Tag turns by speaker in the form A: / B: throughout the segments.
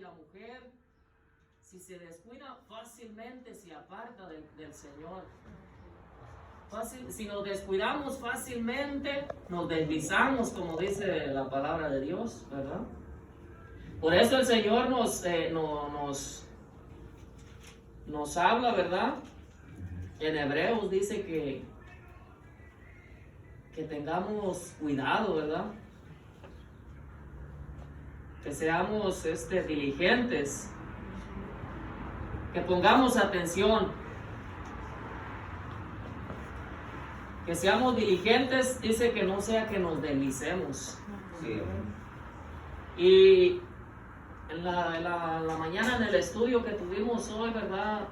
A: la mujer, si se descuida, fácilmente se aparta del Señor. Si nos descuidamos fácilmente, nos deslizamos, como dice la palabra de Dios, ¿verdad? Por eso el Señor nos habla, ¿verdad? En Hebreos dice que tengamos cuidado, ¿verdad? Que seamos diligentes, que pongamos atención, que seamos diligentes, dice que no sea que nos deslicemos.
B: Sí.
A: Y en la mañana en el estudio que tuvimos hoy, ¿verdad?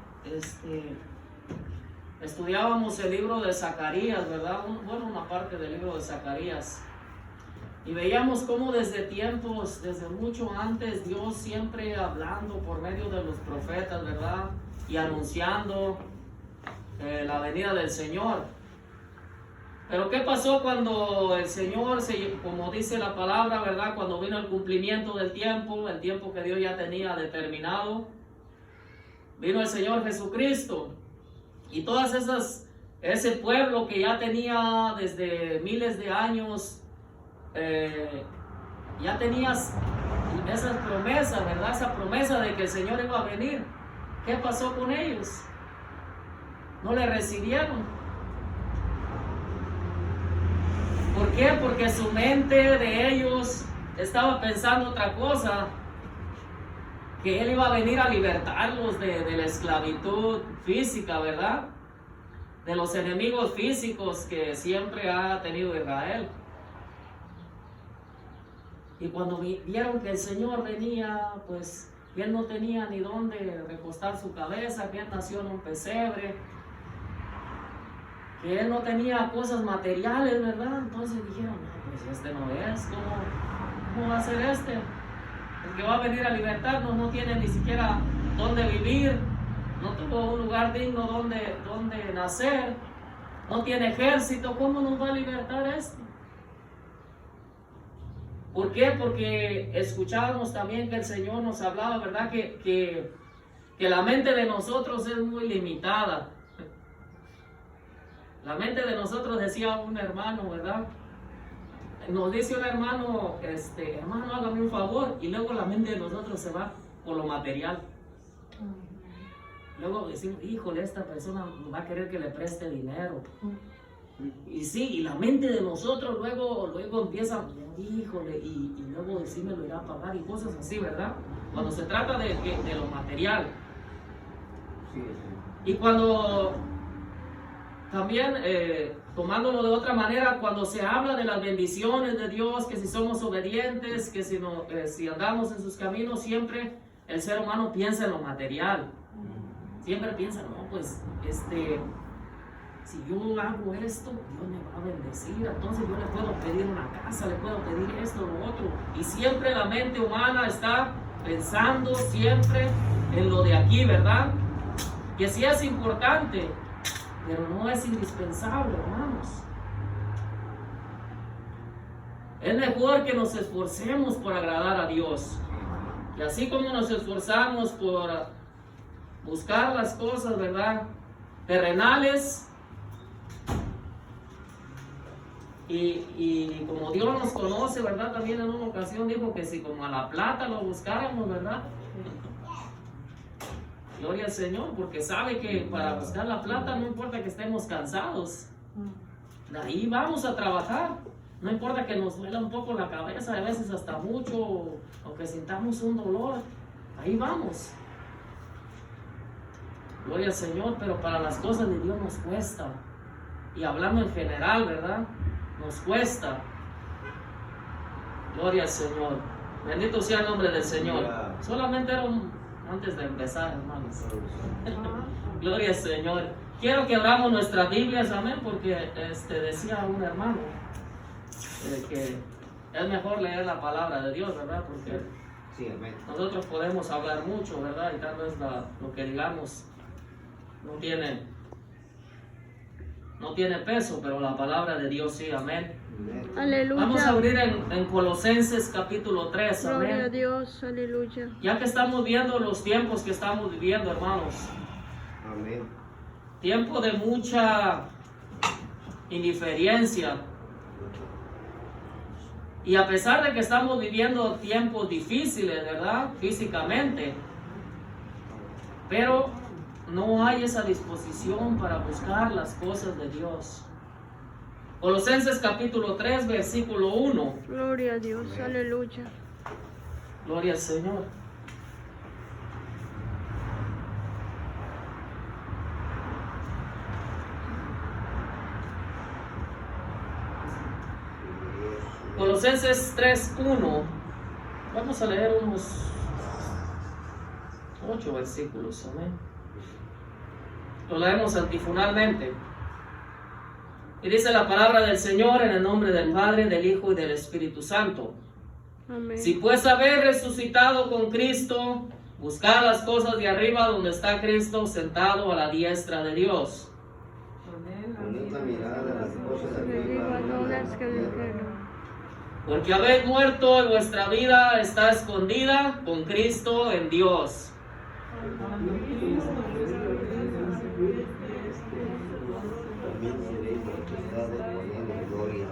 A: Estudiábamos el libro de Zacarías, ¿verdad? Una parte del libro de Zacarías. Y veíamos cómo desde mucho antes, Dios siempre hablando por medio de los profetas, ¿verdad? Y anunciando la venida del Señor. Pero ¿qué pasó cuando el Señor, como dice la palabra, ¿verdad? Cuando vino el cumplimiento del tiempo, el tiempo que Dios ya tenía determinado, vino el Señor Jesucristo. Y ese pueblo que ya tenía desde miles de años, ya tenías esas promesas, ¿verdad? Esa promesa de que el Señor iba a venir. ¿Qué pasó con ellos? No le recibieron. ¿Por qué? Porque su mente de ellos estaba pensando otra cosa, que Él iba a venir a libertarlos de la esclavitud física, ¿verdad? De los enemigos físicos que siempre ha tenido Israel. Y cuando vieron que el Señor venía, pues Él no tenía ni dónde recostar su cabeza, que Él nació en un pesebre, que Él no tenía cosas materiales, ¿verdad? Entonces dijeron, no, pues no es, ¿cómo va a ser este? El que va a venir a libertarnos no tiene ni siquiera dónde vivir, no tuvo un lugar digno donde nacer, no tiene ejército, ¿cómo nos va a libertar esto? ¿Por qué? Porque escuchábamos también que el Señor nos hablaba, ¿verdad? Que la mente de nosotros es muy limitada. La mente de nosotros, decía un hermano, ¿verdad? Nos dice un hermano, hermano, hágame un favor, y luego la mente de nosotros se va por lo material. Luego decimos, híjole, esta persona va a querer que le preste dinero. Y sí, y la mente de nosotros luego empieza, híjole, y luego sí me lo irá a pagar y cosas así, ¿verdad? Cuando se trata de lo material.
B: Sí.
A: Y cuando también, tomándolo de otra manera, cuando se habla de las bendiciones de Dios, que si somos obedientes, que si andamos en sus caminos, siempre el ser humano piensa en lo material. Siempre piensa, no, pues, si yo hago esto, Dios me va a bendecir, entonces yo le puedo pedir una casa, le puedo pedir esto, lo otro. Y siempre la mente humana está pensando siempre en lo de aquí, ¿verdad? Que sí es importante, pero no es indispensable, hermanos. Es mejor que nos esforcemos por agradar a Dios. Y así como nos esforzamos por buscar las cosas, ¿verdad?, terrenales, y como Dios nos conoce, ¿verdad?, también en una ocasión dijo que si como a la plata lo buscáramos, ¿verdad? Gloria al Señor, porque sabe que para buscar la plata no importa que estemos cansados, de ahí vamos a trabajar. No importa que nos duela un poco la cabeza, a veces hasta mucho, o que sintamos un dolor, ahí vamos. Gloria al Señor, pero para las cosas de Dios nos cuesta. Y hablando en general, ¿verdad?, nos cuesta. Gloria al Señor. Bendito sea el nombre del Señor. Solamente era antes de empezar, hermanos. Gloria al Señor. Quiero que abramos nuestras Biblias, amén, porque decía un hermano que es mejor leer la palabra de Dios, ¿verdad? Porque
B: sí, amén,
A: nosotros podemos hablar mucho, ¿verdad? Y tal vez lo que digamos no tiene no tiene peso, pero la palabra de Dios sí, amén.
B: Amén.
C: Aleluya.
A: Vamos a abrir en Colosenses capítulo 3,
C: Gloria a
A: amén.
C: Dios, aleluya.
A: Ya que estamos viendo los tiempos que estamos viviendo, hermanos,
B: Amén.
A: tiempo de mucha indiferencia. Y a pesar de que estamos viviendo tiempos difíciles, ¿verdad? Físicamente, pero no hay esa disposición para buscar las cosas de Dios. Colosenses capítulo 3, versículo 1.
C: Gloria a Dios,
B: Amén.
C: aleluya.
A: Gloria al Señor. Colosenses 3:1. Vamos a leer unos 8 versículos, amén. Lo leemos antifonalmente. Y dice la palabra del Señor en el nombre del Padre, del Hijo y del Espíritu Santo.
C: Amén.
A: Si pues habéis resucitado con Cristo, buscad las cosas de arriba donde está Cristo sentado a la diestra de Dios.
B: Poned la mirada a las cosas de
C: Que
B: arriba,
C: viva
B: no
C: no
B: las
C: las
B: de
C: que
B: la tierra.
C: dijeron.
A: Porque habéis muerto y vuestra vida está escondida con Cristo en Dios.
B: También seréis bautizados con él en gloria.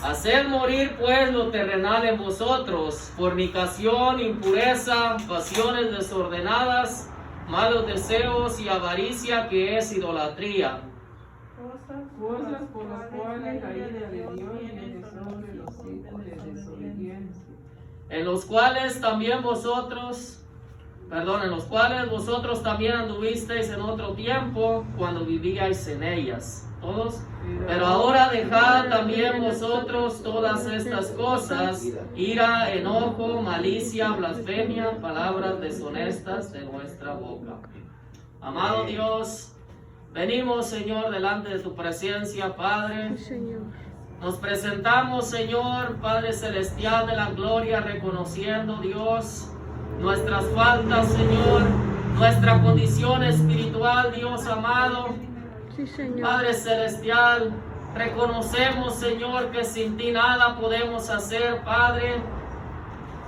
A: Haced morir pues lo terrenal en vosotros, fornicación, impureza, pasiones desordenadas, malos deseos y avaricia, que es idolatría.
D: Cosas por las cuales la ira de Dios viene sobre los hijos de desobediencia.
A: En los cuales vosotros también anduvisteis en otro tiempo, cuando vivíais en ellas. ¿Todos? Pero ahora dejad también vosotros todas estas cosas: ira, enojo, malicia, blasfemia, palabras deshonestas de vuestra boca. Amado Dios, venimos, Señor, delante de tu presencia, Padre.
C: Sí, Señor.
A: Nos presentamos, Señor, Padre Celestial de la gloria, reconociendo, Dios, nuestras faltas, Señor, nuestra condición espiritual, Dios amado.
C: Sí, Señor.
A: Padre Celestial, reconocemos, Señor, que sin ti nada podemos hacer, Padre.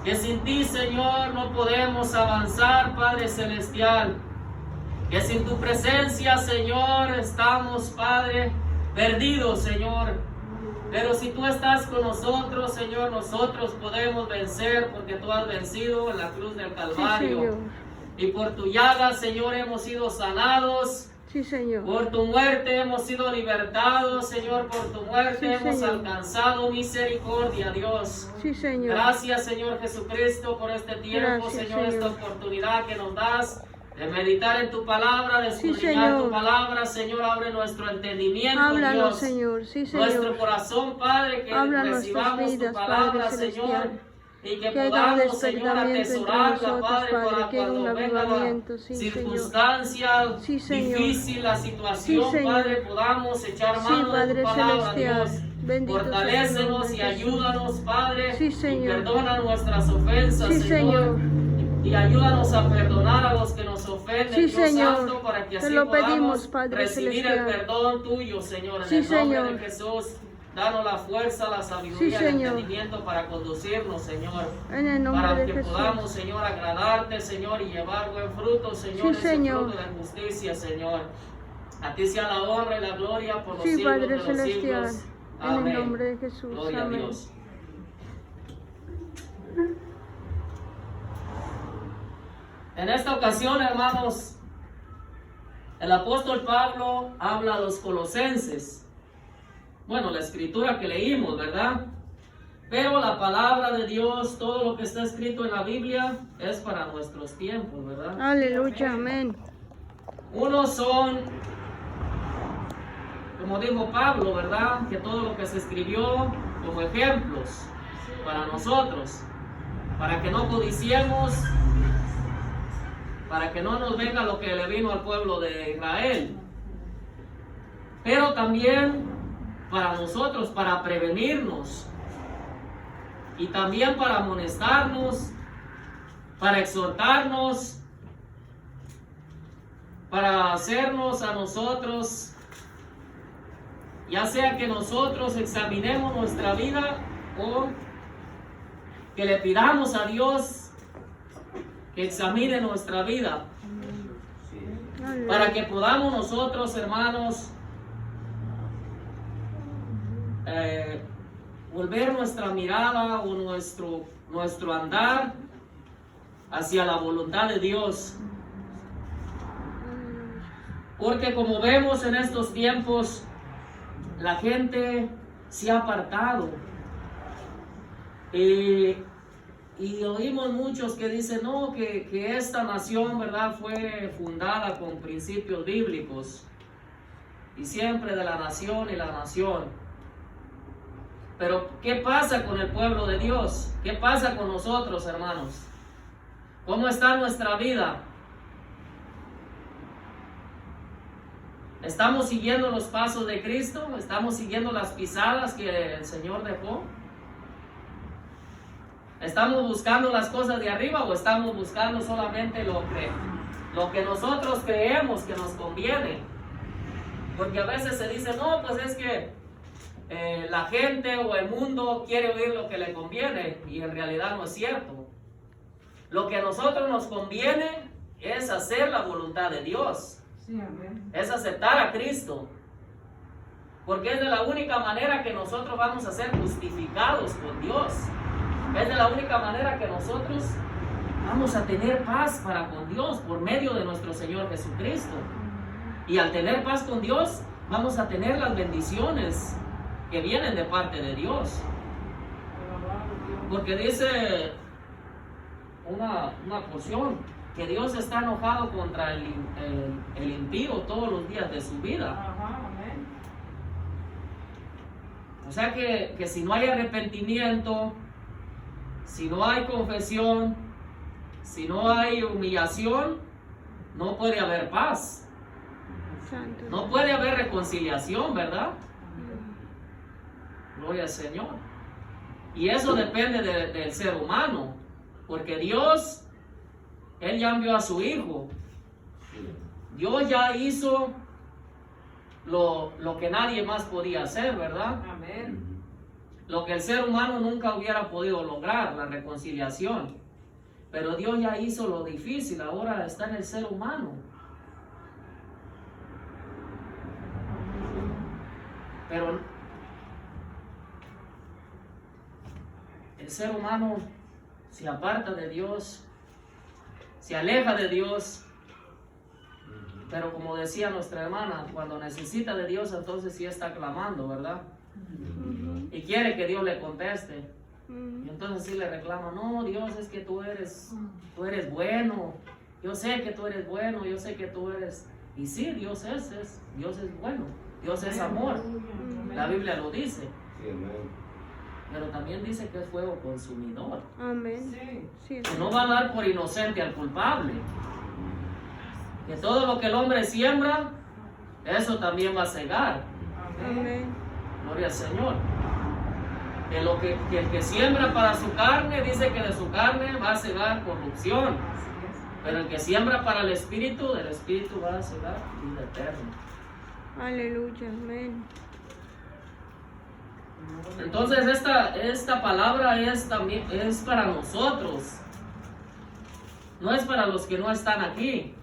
A: Que sin ti, Señor, no podemos avanzar, Padre Celestial. Que sin tu presencia, Señor, estamos, Padre, perdidos, Señor. Pero si tú estás con nosotros, Señor, nosotros podemos vencer, porque tú has vencido en la cruz del
C: Sí,
A: Calvario.
C: Señor.
A: Y por tu llaga, Señor, hemos sido sanados.
C: Sí, Señor.
A: Por tu muerte hemos sido libertados, Señor. Por tu muerte
C: Sí,
A: hemos
C: Señor.
A: alcanzado misericordia, Dios.
C: Sí, Señor.
A: Gracias, Señor Jesucristo, por este tiempo,
C: Gracias,
A: Señor, esta
C: Señor.
A: oportunidad que nos das de meditar en tu palabra, de
C: Sí,
A: escudriñar
C: Señor.
A: tu palabra. Señor, abre nuestro entendimiento,
C: Háblanos,
A: Dios.
C: Señor. Sí,
A: Nuestro
C: Señor.
A: corazón, Padre, que
C: Habla
A: recibamos
C: nuestras
A: tu
C: vidas,
A: palabra,
C: Padre
A: Señor.
C: Celestial.
A: Y que
C: Que haya un
A: podamos, Señor,
C: despertamiento entre
A: atesorarla,
C: nosotros,
A: Padre,
C: Padre,
A: para
C: que haya un
A: cuando venga la
C: avivamiento, sí,
A: circunstancia
C: Sí, Señor.
A: difícil, la situación,
C: Sí, Señor.
A: Padre, podamos echar
C: Sí,
A: mano de
C: Padre
A: tu palabra,
C: Celestial.
A: Dios.
C: Bendito sea tu
A: Fortalécenos
C: nombre,
A: y
C: Jesús.
A: ayúdanos, Padre,
C: Sí,
A: y
C: Señor.
A: perdona nuestras ofensas,
C: Sí,
A: Señor. Y ayúdanos a perdonar a los que nos ofenden,
C: Sí,
A: Dios
C: Señor.
A: Santo, para que
C: Te
A: así
C: lo pedimos,
A: podamos
C: Padre
A: recibir
C: Celestial.
A: el perdón tuyo, Señor, en
C: Sí,
A: el nombre
C: Señor.
A: de Jesús. Danos la fuerza, la sabiduría,
C: Sí,
A: el
C: Señor.
A: entendimiento para conducirnos, Señor.
C: En el nombre
A: Para
C: de
A: que
C: Jesús.
A: podamos, Señor, agradarte, Señor, y llevar buen fruto, Señor,
C: Sí,
A: ese
C: Señor.
A: fruto de la justicia, Señor. A ti sea la honra y la gloria por los
C: Sí,
A: siglos
C: Padre
A: de los
C: Celestial.
A: siglos.
C: En el
A: Amén.
C: nombre de Jesús.
A: Gloria a
C: Amén.
A: Dios. En esta ocasión, hermanos, el apóstol Pablo habla a los colosenses. Bueno, la escritura que leímos, ¿verdad? Pero la palabra de Dios, todo lo que está escrito en la Biblia, es para nuestros tiempos, ¿verdad?
C: Aleluya. Amén.
A: Unos son, como dijo Pablo, ¿verdad? Que todo lo que se escribió como ejemplos para nosotros, para que no codiciemos, para que no nos venga lo que le vino al pueblo de Israel. Pero también para nosotros, para prevenirnos, y también para amonestarnos, para exhortarnos, para hacernos a nosotros ya sea que nosotros examinemos nuestra vida o que le pidamos a Dios que examine nuestra vida, para que podamos nosotros, hermanos, volver nuestra mirada o nuestro andar hacia la voluntad de Dios. Porque como vemos en estos tiempos, la gente se ha apartado. Y oímos muchos que dicen, no, que esta nación, ¿verdad?, fue fundada con principios bíblicos. Y siempre de la nación y la nación. Pero, ¿qué pasa con el pueblo de Dios? ¿Qué pasa con nosotros, hermanos? ¿Cómo está nuestra vida? ¿Estamos siguiendo los pasos de Cristo? ¿Estamos siguiendo las pisadas que el Señor dejó? ¿Estamos buscando las cosas de arriba o estamos buscando solamente lo que nosotros creemos que nos conviene? Porque a veces se dice, no, pues es que la gente o el mundo quiere oír lo que le conviene, y en realidad no es cierto. Lo que a nosotros nos conviene es hacer la voluntad de Dios.
D: Sí, amén.
A: Es aceptar a Cristo. Porque es de la única manera que nosotros vamos a ser justificados por Dios. Es de la única manera que nosotros vamos a tener paz para con Dios por medio de nuestro Señor Jesucristo. Y al tener paz con Dios, vamos a tener las bendiciones que vienen de parte de Dios. Porque dice una porción que Dios está enojado contra el impío todos los días de su vida.
D: Ajá, amén.
A: O sea que si no hay arrepentimiento, si no hay confesión, si no hay humillación, no puede haber paz.
C: Santo.
A: No puede haber reconciliación, ¿verdad? Gloria al Señor. Y eso depende del ser humano, porque Dios, Él ya envió a su Hijo. Dios ya hizo lo que nadie más podía hacer, ¿verdad?
D: Amén.
A: Lo que el ser humano nunca hubiera podido lograr, la reconciliación. Pero Dios ya hizo lo difícil, ahora está en el ser humano. Pero el ser humano se aparta de Dios, se aleja de Dios. Pero como decía nuestra hermana, cuando necesita de Dios, entonces sí está clamando, ¿verdad? Y quiere que Dios le conteste. Y entonces sí le reclama, no, Dios, es que tú eres bueno. Yo sé que tú eres bueno, yo sé que tú eres... Y sí, Dios es bueno, Dios es amor. La Biblia lo dice. Pero también dice que es fuego consumidor.
C: Amén.
D: Sí.
C: Sí,
A: Que no va a dar por inocente al culpable. Que todo lo que el hombre siembra, eso también va a cegar.
C: Amén.
A: Gloria al Señor. Que el que siembra para su carne, dice que de su carne va a cegar corrupción. Pero el que siembra para el Espíritu, del Espíritu va a cegar vida eterna.
C: Aleluya. Amén.
A: Entonces esta palabra también es para nosotros. No es para los que no están aquí.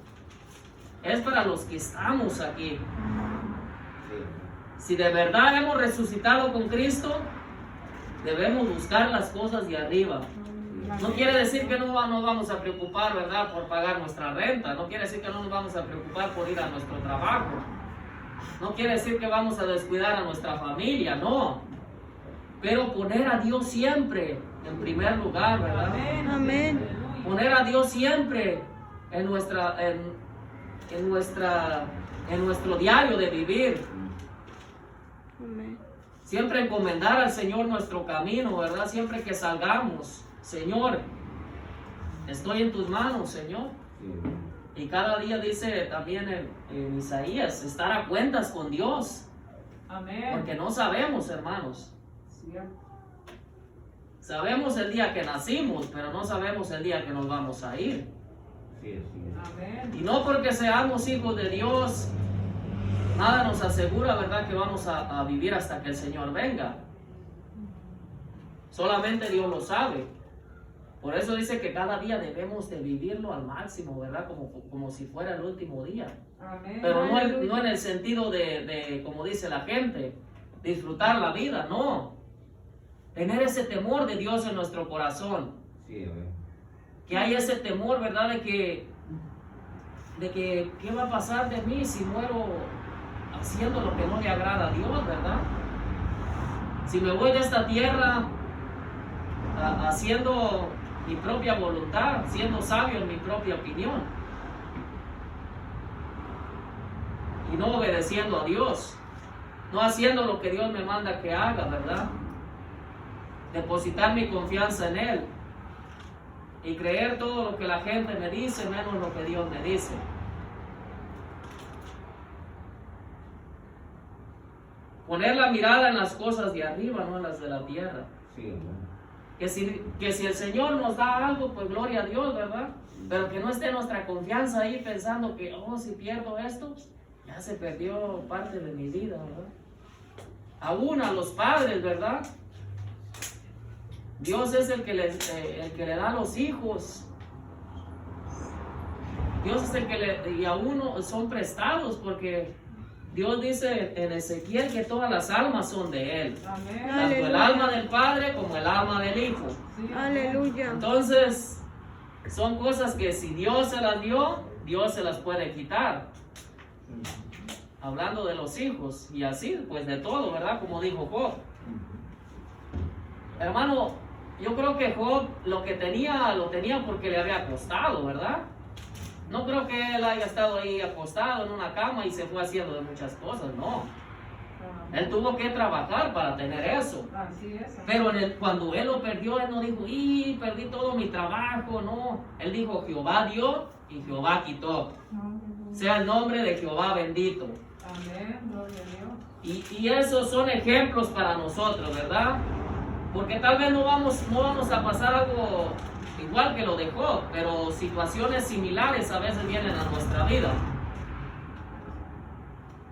A: Es para los que estamos aquí. Si de verdad hemos resucitado con Cristo, debemos buscar las cosas de arriba. No quiere decir que no nos vamos a preocupar, ¿verdad?, por pagar nuestra renta. No quiere decir que no nos vamos a preocupar por ir a nuestro trabajo. No quiere decir que vamos a descuidar a nuestra familia, no. Pero poner a Dios siempre en primer lugar, ¿verdad?
C: Amén.
A: Poner a Dios siempre en nuestro diario de vivir.
C: Amén.
A: Siempre encomendar al Señor nuestro camino, ¿verdad? Siempre que salgamos, Señor, estoy en tus manos, Señor. Y cada día dice también en Isaías, estar a cuentas con Dios.
D: Amén.
A: Porque no sabemos, hermanos.
D: Cierto.
A: Sabemos el día que nacimos, pero no sabemos el día que nos vamos a ir.
D: Amén.
A: Y no porque seamos hijos de Dios, nada nos asegura, ¿verdad?, que vamos a vivir hasta que el Señor venga. Solamente Dios lo sabe. Por eso dice que cada día debemos de vivirlo al máximo, ¿verdad? Como si fuera el último día.
D: Amén.
A: Pero no en el sentido de, como dice la gente, disfrutar la vida, no. Tener ese temor de Dios en nuestro corazón.
B: Sí, amén.
A: Que hay ese temor, ¿verdad? De que ¿qué va a pasar de mí si muero haciendo lo que no le agrada a Dios, ¿verdad? Si me voy de esta tierra haciendo mi propia voluntad, siendo sabio en mi propia opinión y no obedeciendo a Dios, no haciendo lo que Dios me manda que haga, ¿verdad? Depositar mi confianza en Él y creer todo lo que la gente me dice menos lo que Dios me dice. Poner la mirada en las cosas de arriba, no en las de la tierra.
B: Sí, amén.
A: Que si el Señor nos da algo, pues gloria a Dios, ¿verdad? Pero que no esté nuestra confianza ahí pensando que, oh, si pierdo esto, ya se perdió parte de mi vida, ¿verdad? Aún a los padres, ¿verdad? Dios es el que le da a los hijos. Dios es el que y a uno son prestados, porque Dios dice en Ezequiel que todas las almas son de Él.
D: Amén.
A: Tanto el
C: Aleluya.
A: alma del Padre como el alma del Hijo.
D: Sí.
C: Aleluya.
A: Entonces, son cosas que si Dios se las dio, Dios se las puede quitar. Hablando de los hijos y así, pues de todo, ¿verdad? Como dijo Job. Hermano, yo creo que Job lo tenía porque le había costado, ¿verdad? No creo que él haya estado ahí acostado en una cama y se fue haciendo de muchas cosas, no. Él tuvo que trabajar para tener eso.
D: Así es. Amén.
A: Pero cuando él lo perdió, él no dijo, perdí todo mi trabajo, no. Él dijo, Jehová dio y Jehová quitó. Sea el nombre de Jehová bendito.
D: Amén. Gloria a Dios.
A: Y esos son ejemplos para nosotros, ¿verdad? Porque tal vez no vamos a pasar algo igual que lo de Job, pero situaciones similares a veces vienen a nuestra vida.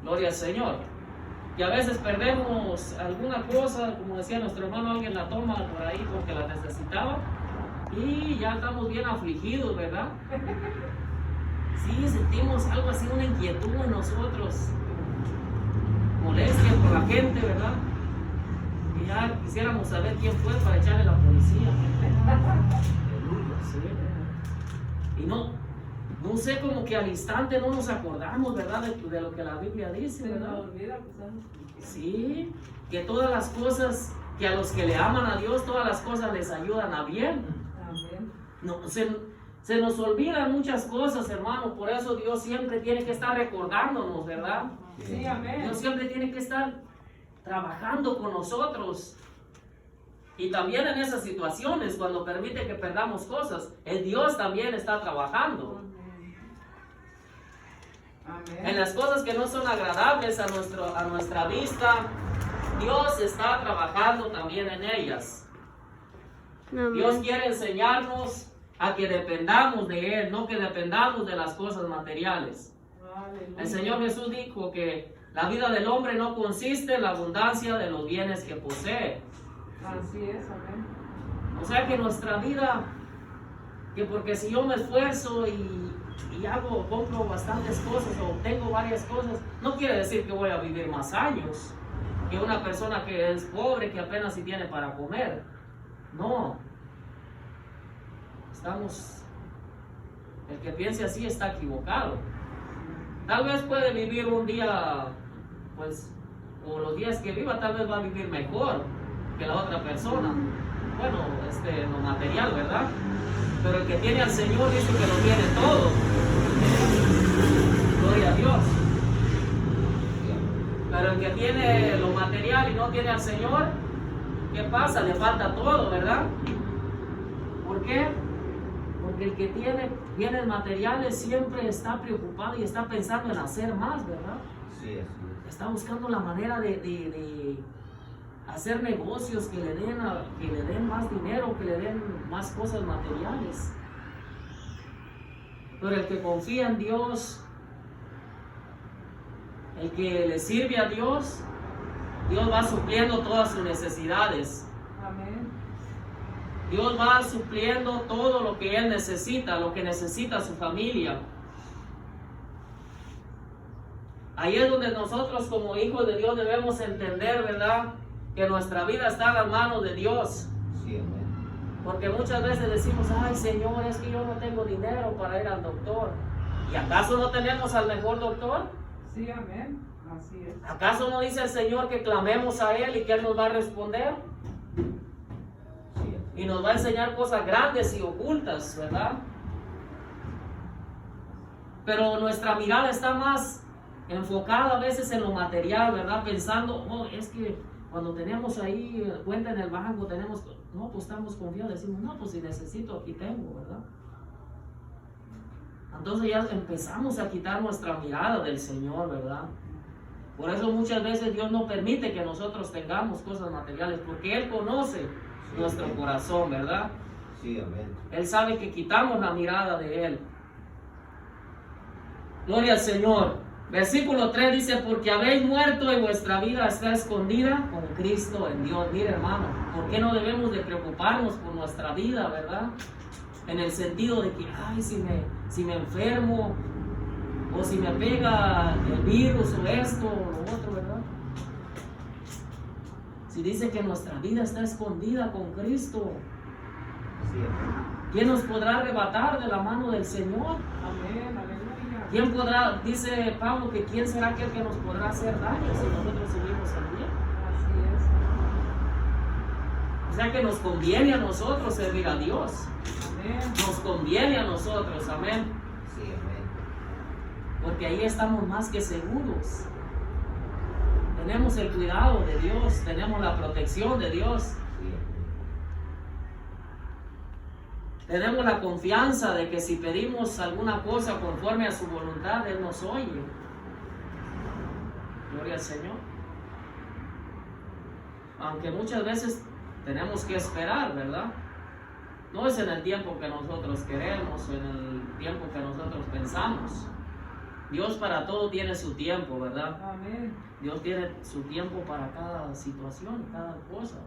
A: Gloria al Señor. Y a veces perdemos alguna cosa, como decía nuestro hermano, alguien la toma por ahí porque la necesitaba y ya estamos bien afligidos, ¿verdad? Sí, sentimos algo así, una inquietud en nosotros, molestia por la gente, ¿verdad? Y ya quisiéramos saber quién fue para echarle a la policía. Aleluya, sí. Y no sé, como que al instante no nos acordamos, ¿verdad? De lo que la Biblia dice,
D: Se
A: ¿verdad?
D: nos olvida, pues,
A: Sí, que todas las cosas, que a los que le aman a Dios, todas las cosas les ayudan a bien.
D: Amén.
A: No, se nos olvidan muchas cosas, hermano, por eso Dios siempre tiene que estar recordándonos, ¿verdad?
D: Sí, amén.
A: Dios siempre tiene que estar trabajando con nosotros. Y también en esas situaciones, cuando permite que perdamos cosas, el Dios también está trabajando.
D: Amén.
A: En las cosas que no son agradables a nuestra vista, Dios está trabajando también en ellas. Dios
C: Amén.
A: quiere enseñarnos a que dependamos de Él, no que dependamos de las cosas materiales.
D: Aleluya.
A: El Señor Jesús dijo que la vida del hombre no consiste en la abundancia de los bienes que posee.
D: Así es, amén.
A: O sea que nuestra vida, que porque si yo me esfuerzo y compro bastantes cosas o obtengo varias cosas, no quiere decir que voy a vivir más años que una persona que es pobre, que apenas si tiene para comer. No. El que piense así está equivocado. Tal vez puede vivir un día, pues, o los días que viva, tal vez va a vivir mejor que la otra persona. Bueno, lo material, ¿verdad? Pero el que tiene al Señor dice que lo tiene todo. Gloria a Dios. Pero el que tiene lo material y no tiene al Señor, ¿qué pasa? Le falta todo, ¿verdad? ¿Por qué? Porque el que tiene bienes materiales siempre está preocupado y está pensando en hacer más, ¿verdad?
B: Sí, así es.
A: Está buscando la manera de hacer negocios que le den más dinero, que le den más cosas materiales. Pero el que confía en Dios, El que le sirve a Dios, Dios va supliendo todas sus necesidades.
D: Amén.
A: Dios va supliendo todo lo que Él necesita, lo que necesita su familia. Ahí es donde nosotros como hijos de Dios debemos entender, ¿verdad?, que nuestra vida está en las manos de Dios.
B: Sí, amén.
A: Porque muchas veces decimos, ay Señor, es que yo no tengo dinero para ir al doctor. ¿Y acaso no tenemos al mejor doctor?
D: Sí, amén. Así es.
A: ¿Acaso no dice el Señor que clamemos a Él y que Él nos va a responder?
B: Sí,
A: Y nos va a enseñar cosas grandes y ocultas, ¿verdad? Pero nuestra mirada está más enfocada a veces en lo material, ¿verdad? Pensando, oh, es que cuando tenemos ahí cuenta en el banco, tenemos, no, pues estamos confiados, decimos, no, pues si necesito, aquí tengo, ¿verdad? Entonces ya empezamos a quitar nuestra mirada del Señor, ¿verdad? Por eso muchas veces Dios no permite que nosotros tengamos cosas materiales, porque Él conoce nuestro corazón, ¿verdad?
B: sí, amén.
A: Él sabe que quitamos la mirada de Él. Gloria al Señor. Versículo 3 dice, porque habéis muerto y vuestra vida está escondida con Cristo en Dios. Mire, hermano, ¿por qué no debemos de preocuparnos por nuestra vida, verdad? En el sentido de que, ay, si me enfermo, o si me pega el virus, o esto, o lo otro, ¿verdad? Si dice que nuestra vida está escondida con Cristo,
B: Sí, amén.
A: ¿quién nos podrá arrebatar de la mano del Señor?
D: Amén. Aleluya.
A: ¿Quién podrá, dice Pablo, que quién será aquel que nos podrá hacer daño si nosotros subimos al bien?
D: Así es.
A: O sea que nos conviene a nosotros servir a Dios.
D: Amén.
A: Nos conviene a nosotros, amén.
B: Sí, amén.
A: Porque ahí estamos más que seguros. Tenemos el cuidado de Dios, tenemos la protección de Dios.
B: Sí, amén.
A: Tenemos la confianza de que si pedimos alguna cosa conforme a su voluntad, Él nos oye. Gloria al Señor. Aunque muchas veces tenemos que esperar, ¿verdad? No es en el tiempo que nosotros queremos o en el tiempo que nosotros pensamos. Dios para todo tiene su tiempo, ¿verdad?
D: Amén.
A: Dios tiene su tiempo para cada situación, cada cosa.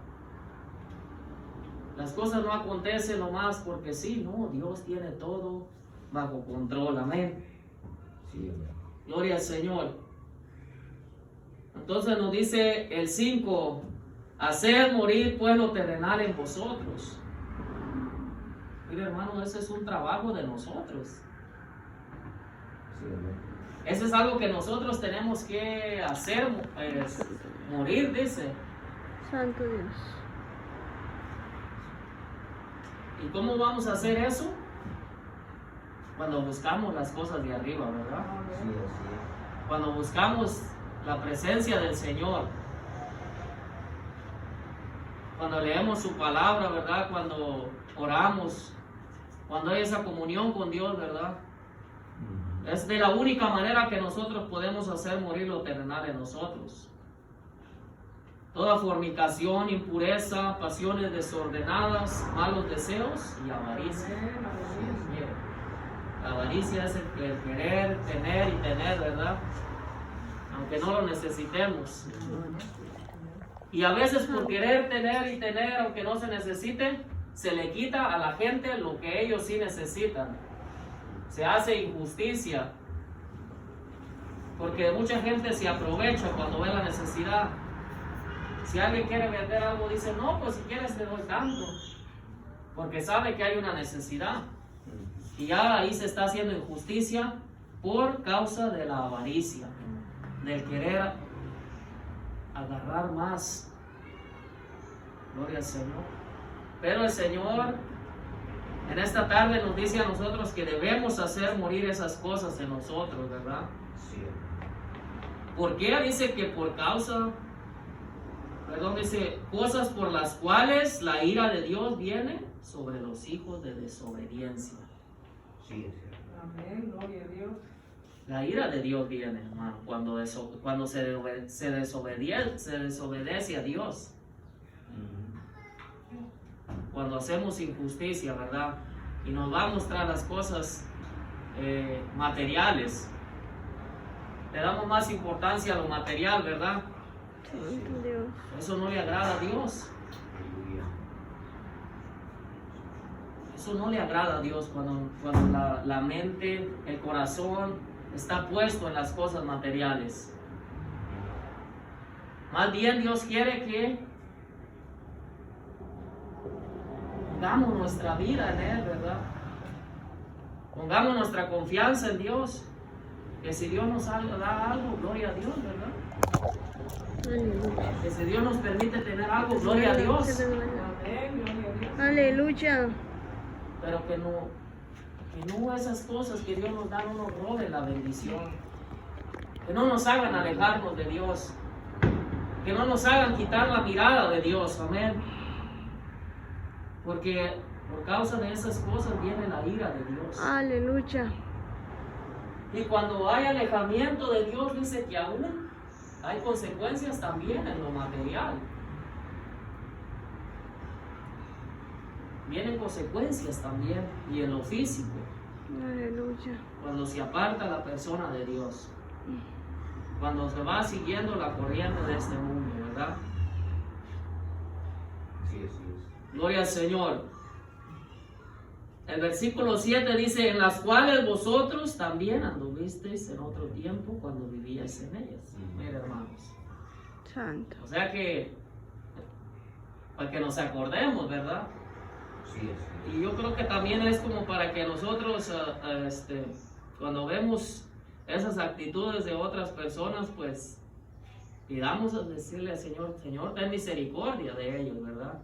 A: Las cosas no acontecen nomás porque sí, no, Dios tiene todo bajo control, amén.
B: Sí, amén.
A: Gloria al Señor. Entonces nos dice el 5, hacer morir pues lo terrenal en vosotros. Mire, hermano, ese es un trabajo de nosotros.
B: Sí, amén.
A: Ese es algo que nosotros tenemos que hacer, morir, dice.
C: Santo Dios.
A: ¿Y cómo vamos a hacer eso? Cuando buscamos las cosas de arriba, ¿verdad?
B: Sí, así es.
A: Cuando buscamos la presencia del Señor. Cuando leemos su palabra, ¿verdad? Cuando oramos. Cuando hay esa comunión con Dios, ¿verdad? Es de la única manera que nosotros podemos hacer morir lo terrenal en nosotros. Toda fornicación, impureza, pasiones desordenadas, malos deseos y avaricia. Mire, la avaricia es el querer, tener y tener, ¿verdad? Aunque no lo necesitemos. Y a veces por querer tener y tener, aunque no se necesite, se le quita a la gente lo que ellos sí necesitan. Se hace injusticia. Porque mucha gente se aprovecha cuando ve la necesidad. Si alguien quiere vender algo, dice, no, pues si quieres te doy tanto. Porque sabe que hay una necesidad. Y ya ahí se está haciendo injusticia por causa de la avaricia. Del querer agarrar más. Gloria al Señor. Pero el Señor en esta tarde nos dice a nosotros que debemos hacer morir esas cosas en nosotros, ¿verdad?
B: Sí,
A: ¿Por qué? Dice que por causa, dice, cosas por las cuales la ira de Dios viene sobre los hijos de desobediencia.
B: sí, es cierto.
D: Amén. Gloria a Dios.
A: La ira de Dios viene, hermano, cuando se desobedece a Dios. Cuando hacemos injusticia, ¿verdad? Y nos va a mostrar las cosas materiales. le damos más importancia a lo material, ¿verdad?
C: Santo Dios.
A: Eso no le agrada a Dios.
B: Aleluya.
A: Eso no le agrada a Dios cuando la mente, el corazón está puesto en las cosas materiales. Más bien Dios quiere que pongamos nuestra vida en Él, ¿verdad? Pongamos nuestra confianza en Dios. Que si Dios nos da algo, gloria a Dios, ¿verdad?
C: Aleluya.
A: Que si Dios nos permite tener algo, gloria a Dios.
D: Amén, gloria a Dios.
C: Aleluya.
A: Pero que no esas cosas que Dios nos da no nos roben la bendición. Que no nos hagan alejarnos de Dios. Que no nos hagan quitar la mirada de Dios. Amén. Porque por causa de esas cosas viene la ira de Dios.
C: Aleluya.
A: Y cuando hay alejamiento de Dios, dice que aún hay consecuencias también en lo material. Vienen consecuencias también y en lo físico.
C: Aleluya.
A: Cuando se aparta la persona de Dios. Cuando se va siguiendo la corriente de este mundo, ¿verdad?
B: Sí, así es.
A: Gloria al Señor. El versículo 7 dice, en las cuales vosotros también anduvisteis en otro tiempo cuando vivíais en ellas. Mira, hermanos.
C: Santo.
A: O sea que, para que nos acordemos, ¿verdad?
B: Sí, así es.
A: Y yo creo que también es como para que nosotros, cuando vemos esas actitudes de otras personas, pues pidamos a decirle al Señor, Señor, ten misericordia de ellos, ¿verdad?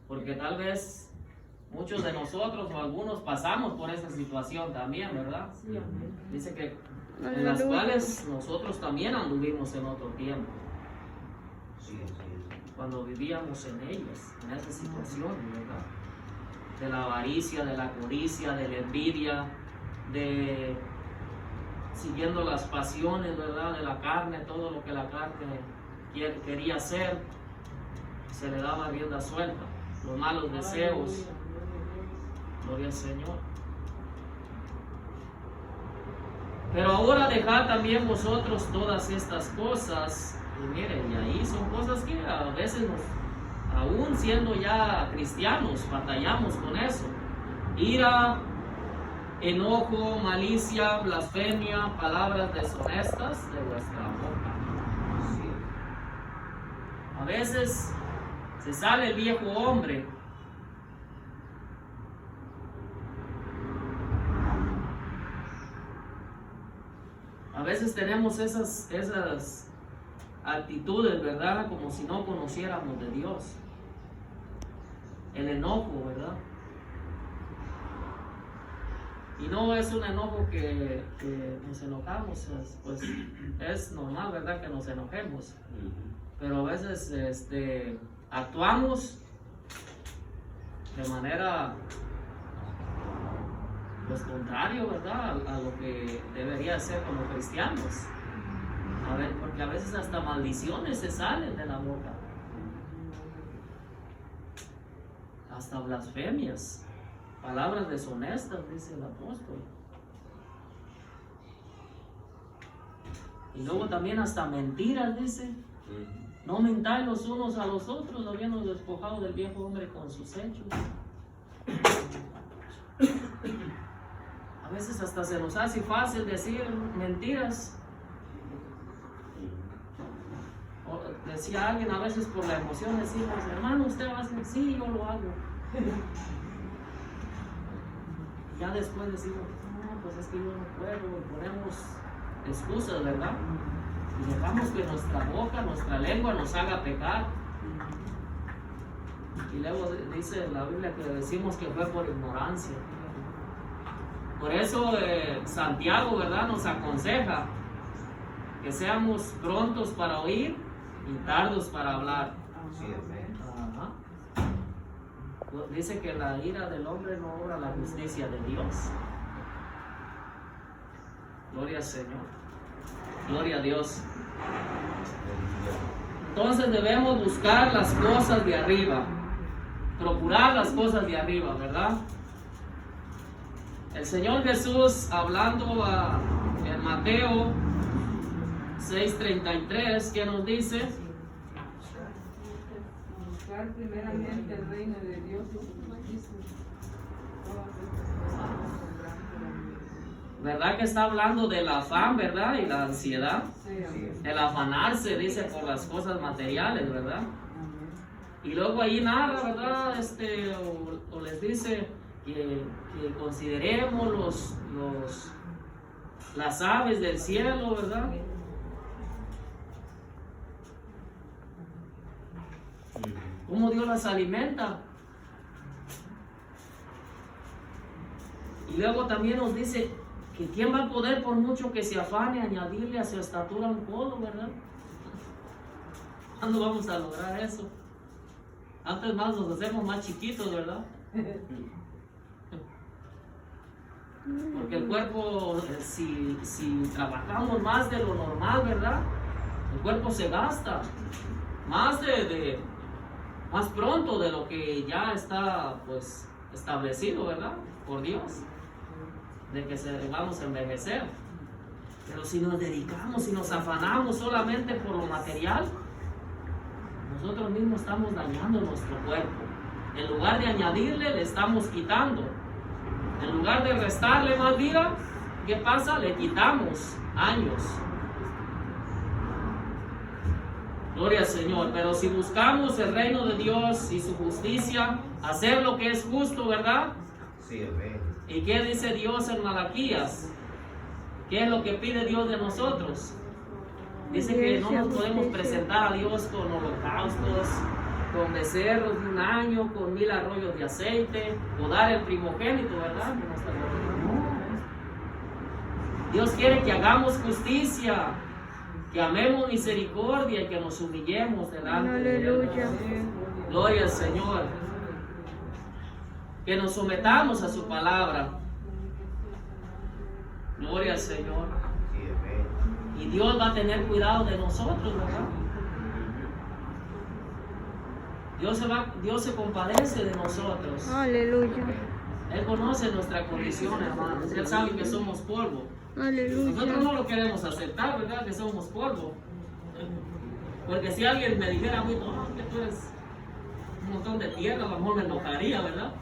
A: Porque tal vez muchos de nosotros o algunos pasamos por esa situación también, ¿verdad?
D: Sí, amén.
A: Dice que en las
C: Aleluya.
A: cuales nosotros también anduvimos en otro tiempo,
B: Sí, así es.
A: cuando vivíamos en ellas, en esa situación, ¿verdad? De la avaricia, de la codicia, de la envidia, de siguiendo las pasiones, ¿verdad? De la carne, todo lo que la carne quería hacer, se le daba rienda suelta, los malos deseos. Gloria al Señor. Pero ahora dejad también vosotros todas estas cosas. Y miren, y ahí son cosas que a veces aún siendo ya cristianos, batallamos con eso. Ira, enojo, malicia, blasfemia, palabras deshonestas de vuestra boca.
B: Sí.
A: A veces se sale el viejo hombre. A veces tenemos esas actitudes, ¿verdad? Como si no conociéramos de Dios. El enojo, ¿verdad? Y no es un enojo que nos enojamos, pues es normal, ¿verdad? Que nos enojemos. Pero a veces actuamos de manera pues contrario, ¿verdad? A lo que debería ser como cristianos. A ver, porque a veces hasta maldiciones se salen de la boca. Hasta blasfemias, palabras deshonestas, dice el apóstol. Y luego también hasta mentiras, dice. No mintáis los unos a los otros, habiendo despojado del viejo hombre con sus hechos. A veces hasta se nos hace fácil decir mentiras. O decía alguien, a veces por la emoción decimos, hermano, usted va a hacer, sí, yo lo hago. Ya después decimos, no, pues es que yo no puedo, y ponemos excusas, ¿verdad? Y dejamos que nuestra boca, nuestra lengua nos haga pecar. Y luego dice la Biblia que decimos que fue por ignorancia. Por eso Santiago, ¿verdad?, nos aconseja que seamos prontos para oír y tardos para hablar.
B: Sí, amén.
A: Ajá. Dice que la ira del hombre no obra la justicia de Dios. Gloria al Señor. Gloria a Dios. Entonces debemos buscar las cosas de arriba. Procurar las cosas de arriba, ¿verdad? El Señor Jesús, hablando en Mateo 6:33, ¿qué nos dice?
D: Buscar primeramente el reino de Dios y su justicia. Todas estas cosas vendrán por añadidura.
A: ¿Verdad que está hablando del afán, verdad? Y la ansiedad.
D: Sí, amén.
A: El afanarse, dice, por las cosas materiales, ¿verdad?
D: Amén.
A: Y luego ahí narra, ¿verdad? O les dice que consideremos las aves del cielo, ¿verdad? Cómo Dios las alimenta. Y luego también nos dice que quién va a poder, por mucho que se afane, añadirle a su estatura un codo, ¿verdad? ¿Cuándo vamos a lograr eso? Antes más nos hacemos más chiquitos, ¿verdad? Porque el cuerpo, si trabajamos más de lo normal, ¿verdad? El cuerpo se gasta más más pronto de lo que ya está, pues, establecido, ¿verdad? Por Dios, de que vamos a envejecer. Pero si nos dedicamos, si nos afanamos solamente por lo material, nosotros mismos estamos dañando nuestro cuerpo. En lugar de añadirle, le estamos quitando. En lugar de restarle más vida, ¿qué pasa? Le quitamos años. Gloria al Señor. Pero si buscamos el reino de Dios y su justicia, hacer lo que es justo, ¿verdad?
B: Sí, amén.
A: ¿Y qué dice Dios en Malaquías? ¿Qué es lo que pide Dios de nosotros? Dice que no nos podemos presentar a Dios con holocaustos, con becerros de un año, con 1000 arroyos de aceite, o dar el primogénito, ¿verdad? Dios quiere que hagamos justicia, que amemos misericordia y que nos humillemos delante de Él.
C: Aleluya.
A: Gloria al Señor. Que nos sometamos a su palabra. Gloria al Señor.
B: Sí, amén.
A: Y Dios va a tener cuidado de nosotros, ¿verdad? Dios se compadece de nosotros.
C: Aleluya.
A: Él conoce nuestra condición, hermanos. Él sabe que somos polvo. Nosotros no
C: Aleluya.
A: lo queremos aceptar, ¿verdad? Que somos polvo. Porque si alguien me dijera a mí, no, que tú eres un montón de tierra, a lo mejor me enojaría, ¿verdad?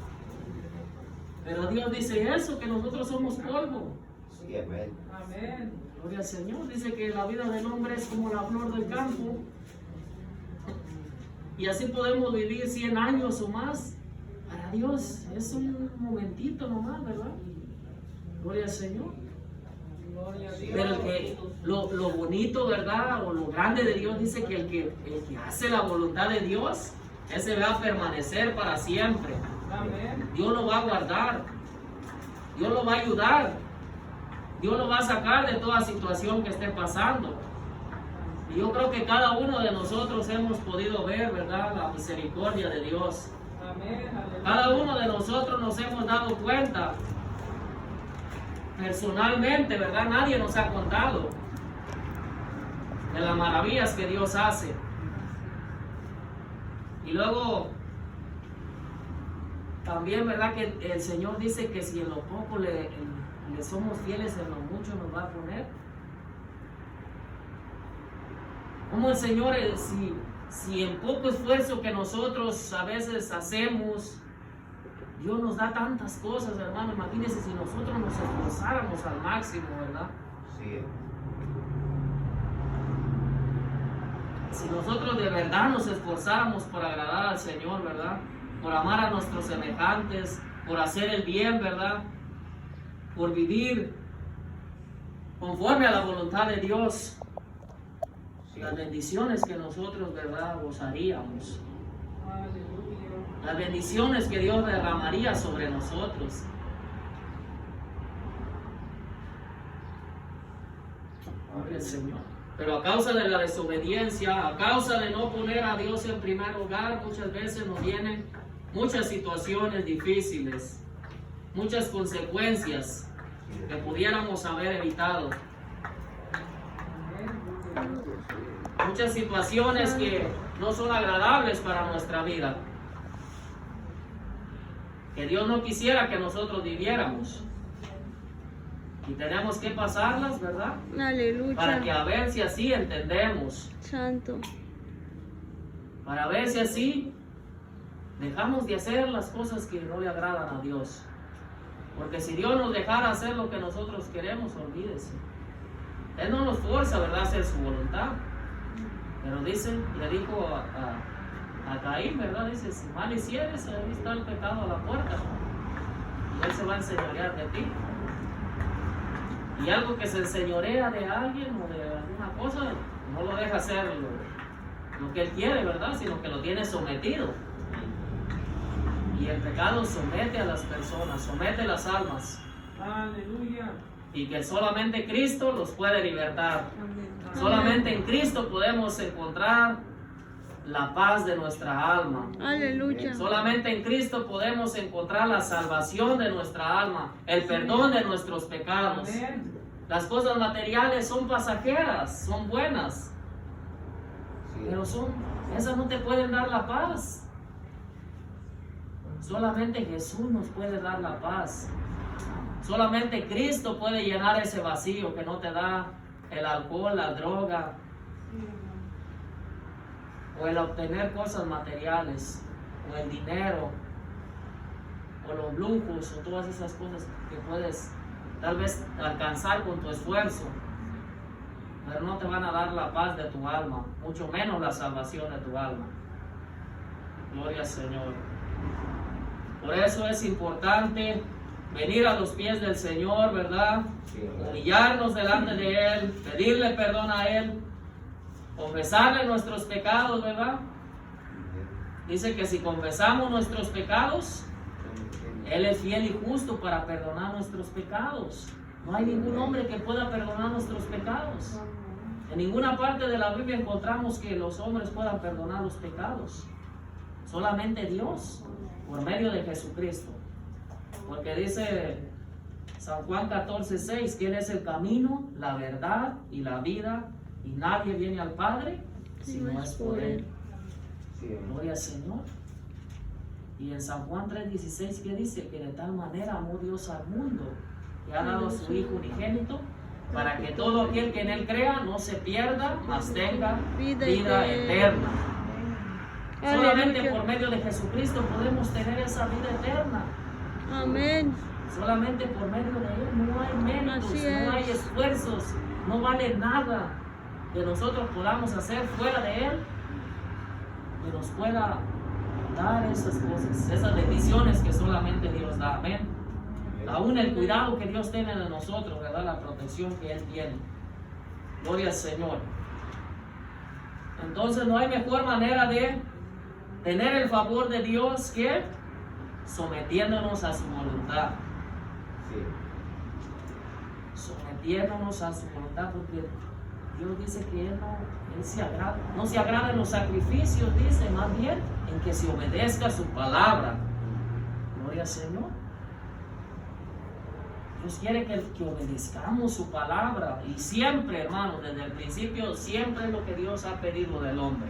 A: Pero Dios dice eso, que nosotros somos polvo.
B: Sí, amén.
D: Amén.
A: Gloria al Señor. Dice que la vida del hombre es como la flor del campo. Y así podemos vivir 100 años o más. Para Dios es un momentito nomás, ¿verdad? Gloria al Señor.
D: Gloria a Dios.
A: Pero lo bonito, ¿verdad? O lo grande de Dios dice que el que hace la voluntad de Dios, ese va a permanecer para siempre.
D: Amén.
A: Dios lo va a guardar. Dios lo va a ayudar. Dios lo va a sacar de toda situación que esté pasando. Y yo creo que cada uno de nosotros hemos podido ver, ¿verdad?, la misericordia de Dios.
D: Amén. Aleluya.
A: Cada uno de nosotros nos hemos dado cuenta personalmente, ¿verdad? Nadie nos ha contado de las maravillas que Dios hace. Y luego también, ¿verdad?, que el Señor dice que si en lo poco le somos fieles, en lo mucho nos va a poner. Como el Señor, si en poco esfuerzo que nosotros a veces hacemos, Dios nos da tantas cosas, hermano. Imagínense si nosotros nos esforzáramos al máximo, ¿verdad?
B: Sí.
A: Si nosotros de verdad nos esforzáramos por agradar al Señor, ¿verdad? Por amar a nuestros semejantes, por hacer el bien, ¿verdad? Por vivir conforme a la voluntad de Dios. Las bendiciones que nosotros, ¿verdad?, gozaríamos.
D: Aleluya.
A: Las bendiciones que Dios derramaría sobre nosotros. Gloria al Señor. Pero a causa de la desobediencia, a causa de no poner a Dios en primer lugar, muchas veces nos vienen muchas situaciones difíciles, muchas consecuencias que pudiéramos haber evitado. Muchas situaciones que no son agradables para nuestra vida, que Dios no quisiera que nosotros viviéramos. Y tenemos que pasarlas, ¿verdad?
C: Aleluya.
A: Para que a ver si así entendemos.
C: Santo.
A: Para ver si así dejamos de hacer las cosas que no le agradan a Dios. Porque si Dios nos dejara hacer lo que nosotros queremos, olvídese. Él no nos fuerza, ¿verdad?, a hacer su voluntad. Pero dice, le dijo a Caín, ¿verdad? Dice, si mal hicieres, ahí está el pecado a la puerta. Y Él se va a enseñorear de ti. Y algo que se enseñorea de alguien o de alguna cosa, no lo deja hacer lo que Él quiere, ¿verdad? Sino que lo tiene sometido. Y el pecado somete a las personas, somete las almas.
D: Aleluya.
A: Y que solamente Cristo los puede libertar.
D: Amén.
A: Solamente en Cristo podemos encontrar la paz de nuestra alma.
C: Aleluya.
A: Solamente en Cristo podemos encontrar la salvación de nuestra alma, el perdón de nuestros pecados.
D: Amén.
A: Las cosas materiales son pasajeras, son buenas,
B: Sí.
A: pero esas no te pueden dar la paz. Solamente Jesús nos puede dar la paz. Solamente Cristo puede llenar ese vacío que no te da el alcohol, la droga, o el obtener cosas materiales, o el dinero, o los lujos, o todas esas cosas que puedes tal vez alcanzar con tu esfuerzo, pero no te van a dar la paz de tu alma, mucho menos la salvación de tu alma. Gloria al Señor. Por eso es importante venir a los pies del Señor, ¿verdad?
B: Sí, amén.
A: Humillarnos delante de Él, pedirle perdón a Él, confesarle nuestros pecados, ¿verdad? Dice que si confesamos nuestros pecados, Él es fiel y justo para perdonar nuestros pecados. No hay ningún hombre que pueda perdonar nuestros pecados. En ninguna parte de la Biblia encontramos que los hombres puedan perdonar los pecados. Solamente Dios, por medio de Jesucristo. Porque dice San Juan 14:6, que Él es el camino, la verdad y la vida, y nadie viene al Padre si no es por Él.
B: Sí, amén.
A: Gloria al Señor. Y en San Juan 3:16, que dice que de tal manera amó Dios al mundo, que ha dado a su Hijo unigénito, para que todo aquel que en Él crea no se pierda, mas tenga vida eterna. Solamente
C: Aleluya.
A: por medio de Jesucristo podemos tener esa vida eterna.
C: Amén.
A: Solamente por medio de Él. No hay méritos,
C: Así
A: no hay
C: es.
A: esfuerzos, no vale nada que nosotros podamos hacer fuera de Él que nos pueda dar esas cosas, esas bendiciones que solamente Dios da. Amén. Aún el cuidado que Dios tiene de nosotros, ¿verdad? La protección que Él tiene. Gloria al Señor. Entonces no hay mejor manera de tener el favor de Dios que sometiéndonos a su voluntad.
B: Sí.
A: Sometiéndonos a su voluntad, porque Dios dice que Él no se agrada en los sacrificios, dice, más bien en que se obedezca su palabra. Gloria al Señor. Dios quiere que obedezcamos su palabra, y siempre, hermano, desde el principio, siempre es lo que Dios ha pedido del hombre.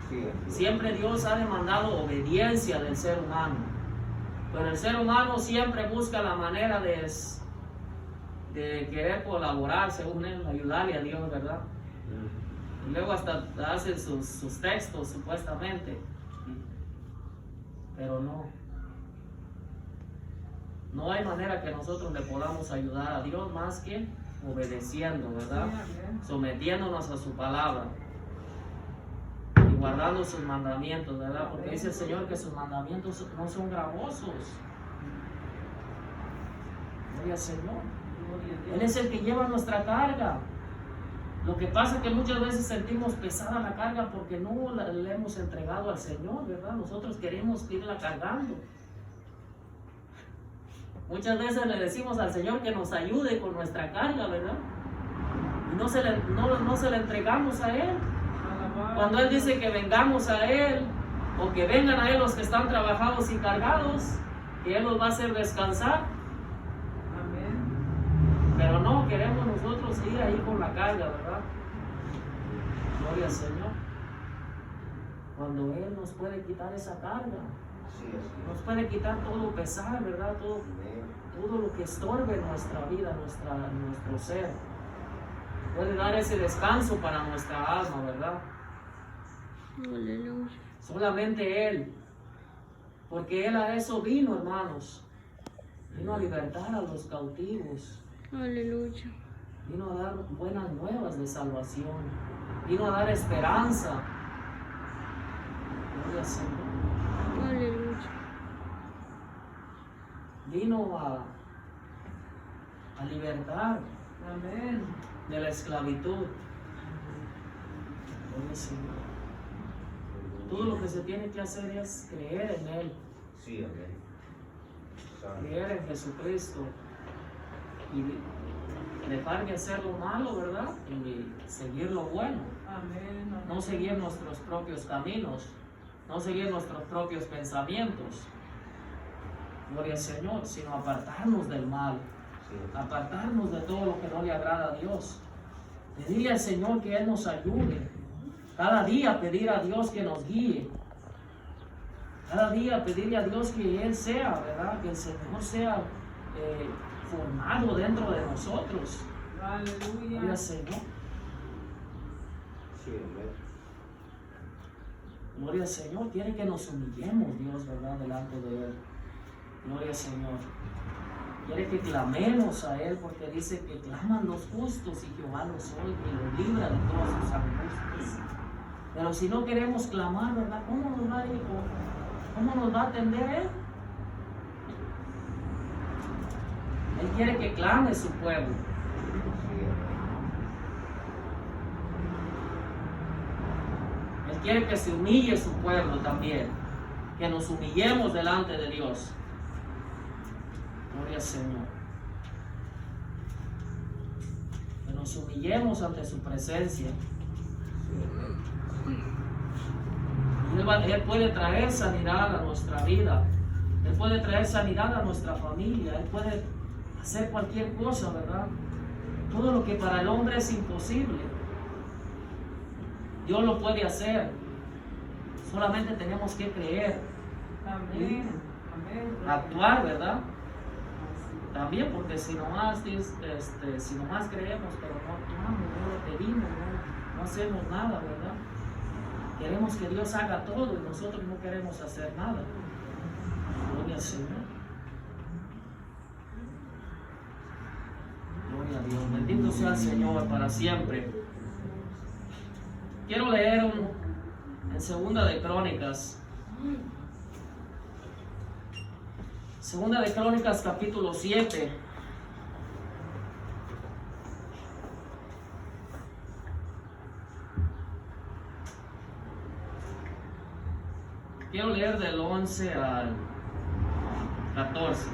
B: Sí, amén.
A: Siempre Dios ha demandado obediencia del ser humano, pero el ser humano siempre busca la manera de querer colaborar, según él, ayudarle a Dios, ¿verdad? Y luego hasta hace sus textos, supuestamente, pero no hay manera que nosotros le podamos ayudar a Dios más que obedeciendo, ¿verdad? Sometiéndonos a su palabra y guardando sus mandamientos, ¿verdad? Porque dice el Señor que sus mandamientos no son gravosos. Gloria al Señor. Él es el que lleva nuestra carga. Lo que pasa es que muchas veces sentimos pesada la carga porque no le hemos entregado al Señor, ¿verdad? Nosotros queremos irla cargando. Muchas veces le decimos al Señor que nos ayude con nuestra carga, ¿verdad? Y no se le entregamos a Él. Cuando Él dice que vengamos a Él, o que vengan a Él los que están trabajados y cargados, que Él los va a hacer descansar. Pero no queremos nosotros ir ahí con la carga, ¿verdad? Gloria al Señor. Cuando Él nos puede quitar esa carga,
B: Sí, así
A: nos puede quitar todo pesar, ¿verdad? Todo lo que que estorbe nuestra vida, nuestro ser. Puede dar ese descanso para nuestra alma, ¿verdad?
C: Aleluya.
A: Solamente Él. Porque Él a eso vino, hermanos. Vino a libertar a los cautivos.
C: Aleluya.
A: Vino a dar buenas nuevas de salvación. Vino a dar esperanza. Gloria al Señor.
C: Aleluya.
A: Vino a libertar
D: Amén.
A: de la esclavitud. Gloria al Señor. Todo lo que se tiene que hacer es creer en Él,
B: Sí, amén. Santo.
A: creer en Jesucristo y dejar de hacer lo malo, ¿verdad? Y seguir lo bueno.
D: Amén.
A: No seguir nuestros propios caminos, no seguir nuestros propios pensamientos. Gloria al Señor, sino apartarnos del mal,
B: Sí.
A: apartarnos de todo lo que no le agrada a Dios. Pedirle al Señor que Él nos ayude. Cada día pedir a Dios que nos guíe. Cada día pedirle a Dios que Él sea, ¿verdad? Que el Señor sea formado dentro de nosotros. Gloria
D: Aleluya.
A: al Señor.
B: Sí, amén.
A: Gloria al Señor. Quiere que nos humillemos, Dios, ¿verdad? Delante de Él. Gloria al Señor. Quiere que clamemos a Él porque dice que claman los justos y Jehová los oye y los libra de todas sus angustias. Pero si no queremos clamar, ¿verdad? ¿Cómo nos va a ir? ¿Cómo nos va a atender Él? Él quiere que clame su pueblo.
B: Sí, amén.
A: Él quiere que se humille su pueblo también. Que nos humillemos delante de Dios. Gloria al Señor. Que nos humillemos ante su presencia. Él puede traer sanidad a nuestra vida. Él puede traer sanidad a nuestra familia. Él puede hacer cualquier cosa, ¿verdad? Todo lo que para el hombre es imposible, Dios lo puede hacer. Solamente tenemos que creer,
D: Amén. Amén.
A: actuar, ¿verdad? También porque si nomás creemos, pero no actuamos, no lo pedimos, no hacemos nada, ¿verdad? Queremos que Dios haga todo y nosotros no queremos hacer nada. Gloria al Señor. Gloria a Dios. Bendito sea el Señor para siempre. Quiero leer en Segunda de Crónicas. Segunda de Crónicas capítulo 7. Quiero leer del 11 al 14.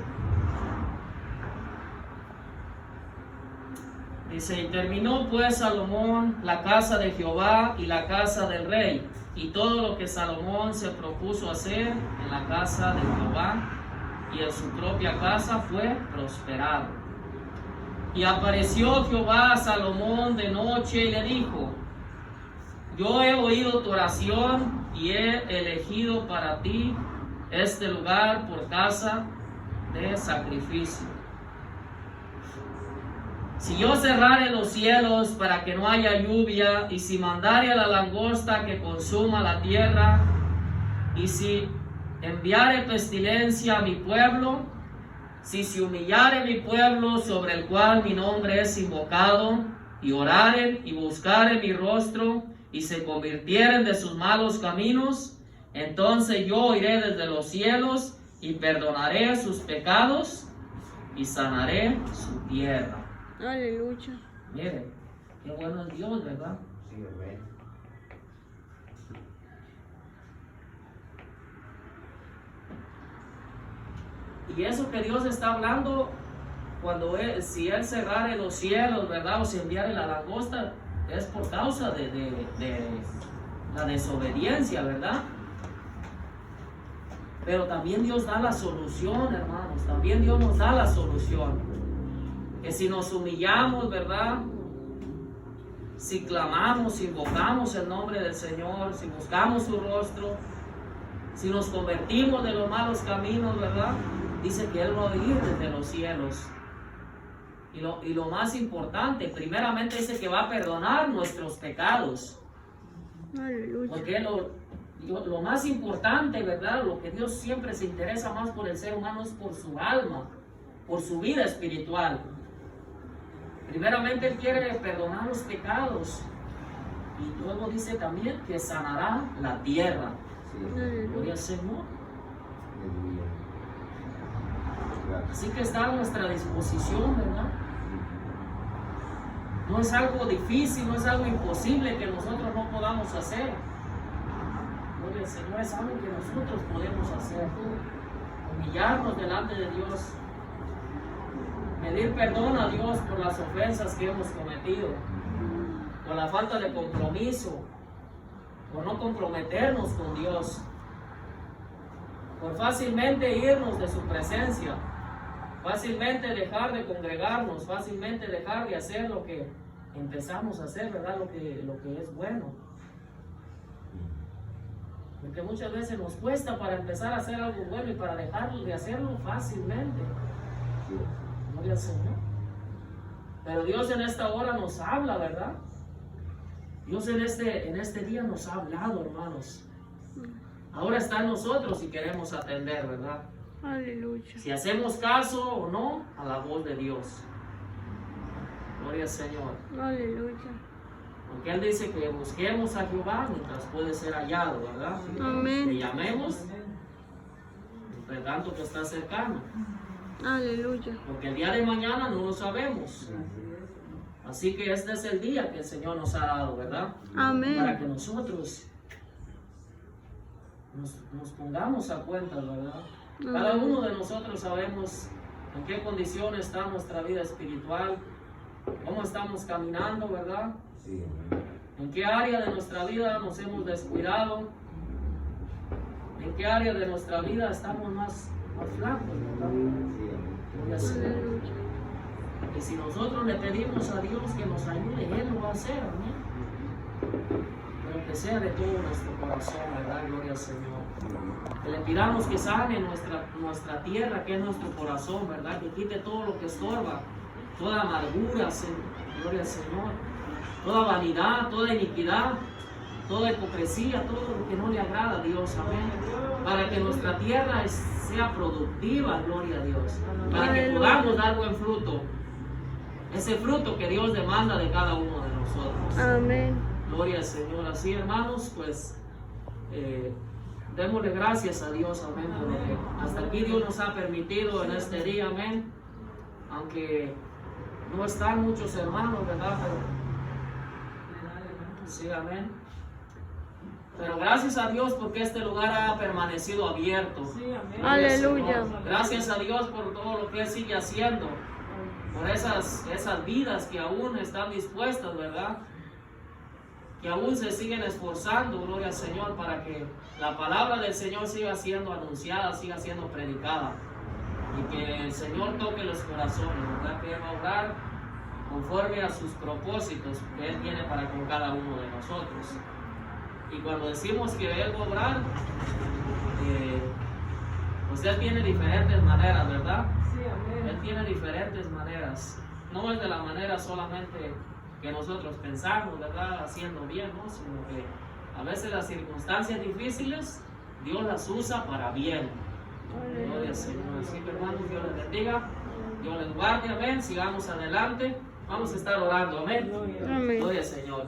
A: Dice, y terminó pues Salomón la casa de Jehová y la casa del rey, y todo lo que Salomón se propuso hacer en la casa de Jehová y en su propia casa fue prosperado. Y apareció Jehová a Salomón de noche y le dijo, yo he oído tu oración y he elegido para ti este lugar por casa de sacrificio. Si yo cerrare los cielos para que no haya lluvia, y si mandare a la langosta que consuma la tierra, y si enviare pestilencia a mi pueblo, si se humillare mi pueblo sobre el cual mi nombre es invocado, y oraren y buscaren mi rostro, y se convirtieren de sus malos caminos, entonces yo oiré desde los cielos y perdonaré sus pecados y sanaré su tierra.
C: Aleluya.
A: Mire, qué bueno es Dios, ¿verdad?
B: Sí, amén.
A: Y eso que Dios está hablando, si Él cerrare los cielos, ¿verdad? O si enviare la langosta, es por causa de la desobediencia, ¿verdad? Pero también Dios da la solución, hermanos. También Dios nos da la solución. Que si nos humillamos, ¿verdad? Si clamamos, si invocamos el nombre del Señor, si buscamos su rostro, si nos convertimos de los malos caminos, ¿verdad? dice que Él va a oír desde los cielos. Y lo más importante, primeramente dice que va a perdonar nuestros pecados.
C: Aleluya.
A: Porque lo más importante, ¿verdad? Lo que Dios siempre se interesa más por el ser humano es por su alma, por su vida espiritual. Primeramente Él quiere perdonar los pecados. Y luego dice también que sanará la tierra.
B: Sí.
A: Gloria al Señor.
B: Aleluya. Gracias.
A: Así que está a nuestra disposición, ¿verdad? No es algo difícil, no es algo imposible que nosotros no podamos hacer. Gloria al Señor, es algo que nosotros podemos hacer. Humillarnos delante de Dios. Pedir perdón a Dios por las ofensas que hemos cometido. Por la falta de compromiso. Por no comprometernos con Dios. Por fácilmente irnos de su presencia. Fácilmente dejar de congregarnos, fácilmente dejar de hacer lo que empezamos a hacer, ¿verdad? Lo que es bueno. Porque muchas veces nos cuesta para empezar a hacer algo bueno y para dejar de hacerlo fácilmente. Gloria al Señor. Pero Dios en esta hora nos habla, ¿verdad? Dios en este día nos ha hablado, hermanos. Ahora está en nosotros si queremos atender, ¿verdad?
C: Aleluya.
A: Si hacemos caso o no a la voz de Dios. Gloria al Señor.
C: Aleluya.
A: Porque Él dice que busquemos a Jehová mientras puede ser hallado, ¿verdad?
C: Amén.
A: Que llamemos, entre tanto que está cercano.
C: Aleluya.
A: Porque el día de mañana no lo sabemos. Así que este es el día que el Señor nos ha dado, ¿verdad?
C: Amén.
A: Para que nosotros nos pongamos a cuenta, ¿verdad? Cada uno de nosotros sabemos en qué condición está nuestra vida espiritual, cómo estamos caminando, ¿verdad?
B: Sí.
A: En qué área de nuestra vida nos hemos descuidado, en qué área de nuestra vida estamos más flacos, ¿verdad? Gloria al Señor.
C: Aleluya.
A: Y si nosotros le pedimos a Dios que nos ayude, Él lo va a hacer, amén. Pero que sea de todo nuestro corazón, ¿verdad? Gloria al Señor. Que le pidamos que sane nuestra tierra, que es nuestro corazón, ¿verdad? Que quite todo lo que estorba, toda amargura, gloria al Señor. Toda vanidad, toda iniquidad, toda hipocresía, todo lo que no le agrada a Dios, amén. Para que nuestra tierra sea productiva, gloria a Dios. Para que podamos dar buen fruto. Ese fruto que Dios demanda de cada uno de nosotros.
C: Amén.
A: Gloria al Señor. Así, hermanos, pues démosle gracias a Dios, amén, por lo que hasta aquí Dios nos ha permitido en este día, amén. Aunque no están muchos hermanos, ¿verdad? Pero, sí, amén. Pero gracias a Dios porque este lugar ha permanecido abierto.
D: Sí, amén.
C: Aleluya.
A: Gracias a Dios por todo lo que Él sigue haciendo. Por esas vidas que aún están dispuestas, ¿verdad? Que aún se siguen esforzando, gloria al Señor, para que la palabra del Señor siga siendo anunciada, siga siendo predicada. Y que el Señor toque los corazones, ¿verdad? Que Él va a obrar conforme a sus propósitos que Él tiene para con cada uno de nosotros. Y cuando decimos que Él va a obrar, pues Él tiene diferentes maneras, ¿verdad?
D: Sí, amén.
A: Él tiene diferentes maneras. No es de la manera solamente que nosotros pensamos, ¿verdad? Haciendo bien, ¿no? Sino que a veces las circunstancias difíciles, Dios las usa para bien. Gloria al Señor. Así que, hermanos, Dios les bendiga. Dios les guarde, amén. Sigamos adelante. Vamos a estar orando, amén.
C: Amén.
A: Gloria al Señor.